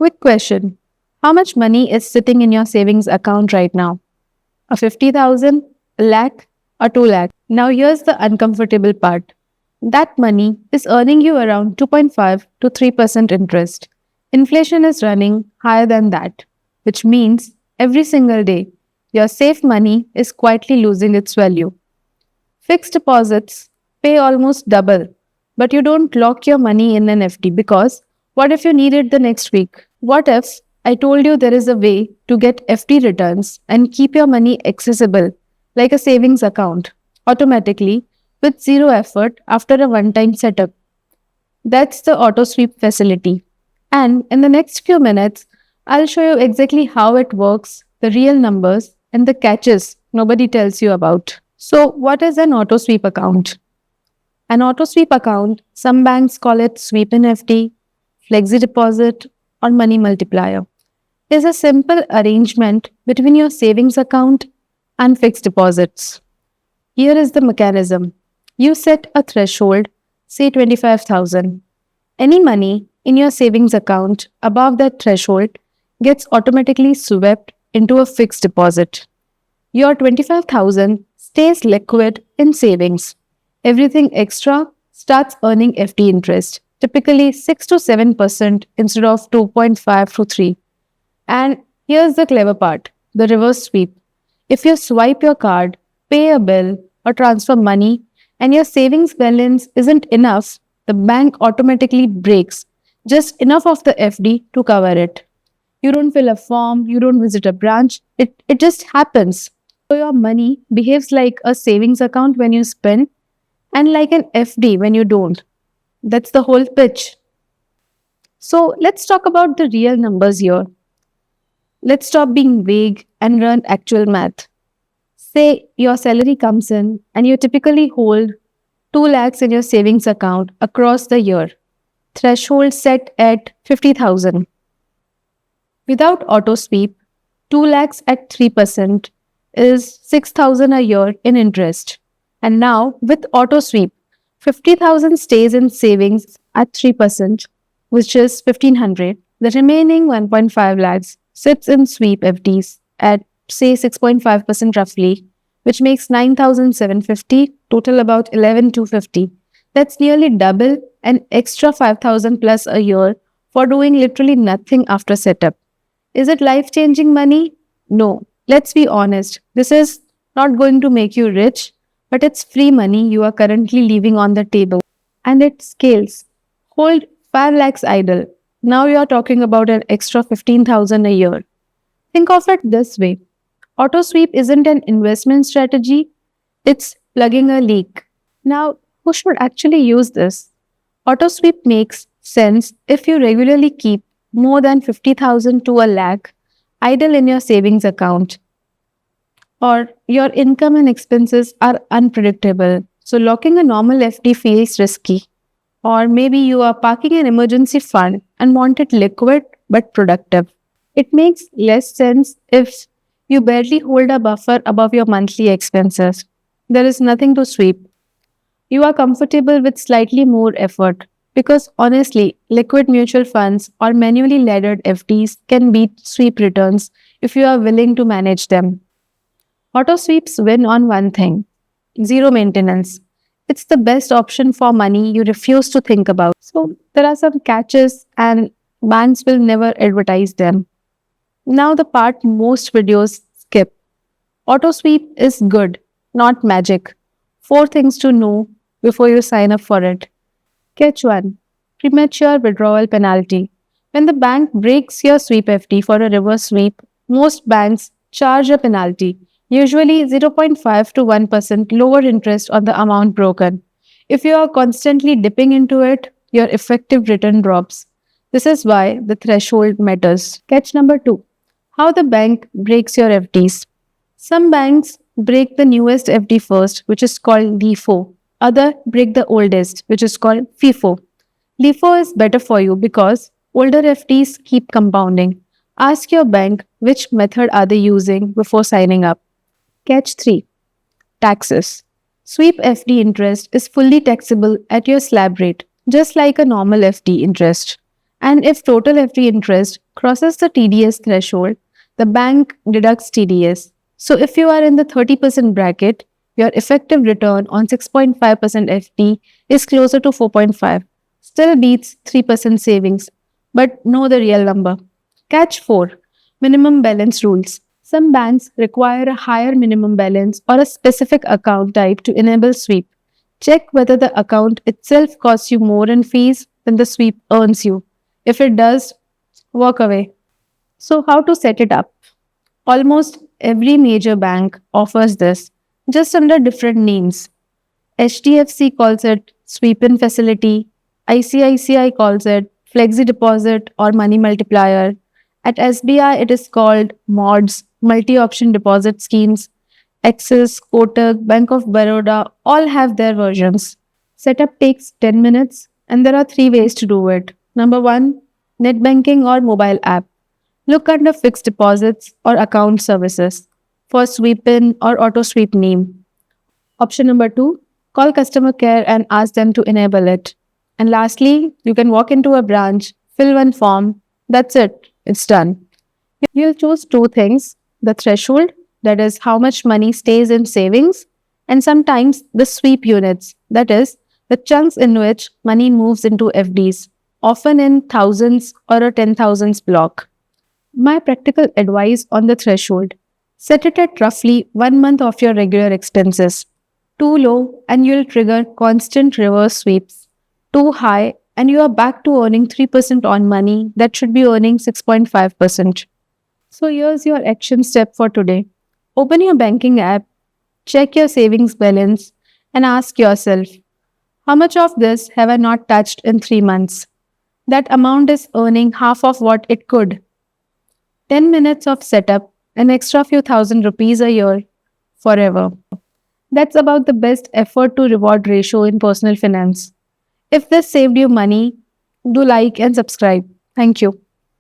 Quick question. How much money is sitting in your savings account right now? A 50,000, a lakh, or 2 lakh? Now here's the uncomfortable part. That money is earning you around 2.5 to 3% interest. Inflation is running higher than that, which means every single day your safe money is quietly losing its value. Fixed deposits pay almost double, but you don't lock your money in an FD because what if you need it the next week? What if I told you there is a way to get FD returns and keep your money accessible like a savings account automatically with zero effort after a one time setup? That's the auto sweep facility. And in the next few minutes, I'll show you exactly how it works, the real numbers, and the catches nobody tells you about. So, what is an auto sweep account? An auto sweep account, some banks call it sweep in FD, flexi deposit, or money multiplier, is a simple arrangement between your savings account and fixed deposits. Here is the mechanism. You set a threshold, say 25,000. Any money in your savings account above that threshold gets automatically swept into a fixed deposit. Your 25,000 stays liquid in savings. Everything extra starts earning FD interest, typically 6 to 7% instead of 2.5 to 3. And here's the clever part, the reverse sweep. If you swipe your card, pay a bill, or transfer money, and your savings balance isn't enough, the bank automatically breaks just enough of the FD to cover it. You don't fill a form, you don't visit a branch, it just happens. So your money behaves like a savings account when you spend and like an FD when you don't. That's the whole pitch. So let's talk about the real numbers here. Let's stop being vague and run actual math. Say your salary comes in and you typically hold 2 lakhs in your savings account across the year. Threshold set at 50,000. Without auto sweep, 2 lakhs at 3% is 6,000 a year in interest. And now with auto sweep, 50,000 stays in savings at 3%, which is 1,500. The remaining 1.5 lakhs sits in sweep FDs at say 6.5% roughly, which makes 9,750, total about 11,250. That's nearly double an extra 5,000 plus a year for doing literally nothing after setup. Is it life changing money? No. Let's be honest. This is not going to make you rich, but it's free money you are currently leaving on the table. And it scales. Hold 5 lakhs idle. Now you are talking about an extra 15,000 a year. Think of it this way. Auto sweep isn't an investment strategy, it's plugging a leak. Now, who should actually use this? Auto sweep makes sense if you regularly keep more than 50,000 to a lakh idle in your savings account, or your income and expenses are unpredictable. So, locking a normal FD feels risky. Or maybe you are parking an emergency fund and want it liquid but productive. It makes less sense if you barely hold a buffer above your monthly expenses. There is nothing to sweep. You are comfortable with slightly more effort because honestly, liquid mutual funds or manually laddered FDs can beat sweep returns if you are willing to manage them. Auto sweeps win on one thing: zero maintenance. It's the best option for money you refuse to think about. So, there are some catches, and banks will never advertise them. Now, the part most videos skip. Auto sweep is good, not magic. 4 things to know before you sign up for it. Catch 1: premature withdrawal penalty. When the bank breaks your sweep FD for a reverse sweep, most banks charge a penalty, usually 0.5 to 1% lower interest on the amount broken. If you are constantly dipping into it, your effective return drops. This is why the threshold matters. Catch number 2: how the bank breaks your FDs. Some banks break the newest FD first, which is called LIFO. Other break the oldest, which is called FIFO. LIFO is better for you because older FDs keep compounding. Ask your bank which method are they using before signing up. Catch 3: taxes. Sweep FD interest is fully taxable at your slab rate, just like a normal FD interest. And if total FD interest crosses the TDS threshold, the bank deducts TDS. So if you are in the 30% bracket, your effective return on 6.5% FD is closer to 4.5. Still beats 3% savings, but know the real number. Catch 4. Minimum balance rules. Some banks require a higher minimum balance or a specific account type to enable sweep. Check whether the account itself costs you more in fees than the sweep earns you. If it does, walk away. So, how to set it up? Almost every major bank offers this, just under different names. HDFC calls it sweep in facility, ICICI calls it flexi deposit or money multiplier. At SBI, it is called MODS, multi option deposit schemes. Axis, Kotak, Bank of Baroda all have their versions. Setup takes 10 minutes, and there are three ways to do it. Number one, net banking or mobile app. Look under fixed deposits or account services for sweep in or auto sweep name. Option number two, call customer care and ask them to enable it. And lastly, you can walk into a branch, fill one form. That's it, it's done. You'll choose two things: the threshold, that is, how much money stays in savings, and sometimes the sweep units, that is, the chunks in which money moves into FDs, often in thousands or a 10,000s block. My practical advice on the threshold: set it at roughly 1 month of your regular expenses. Too low, and you'll trigger constant reverse sweeps. Too high, and you are back to earning 3% on money that should be earning 6.5%. So here's your action step for today. Open your banking app, check your savings balance, and ask yourself, how much of this have I not touched in 3 months? That amount is earning half of what it could. 10 minutes of setup, an extra few thousand rupees a year, forever. That's about the best effort to reward ratio in personal finance. If this saved you money, do like and subscribe. Thank you.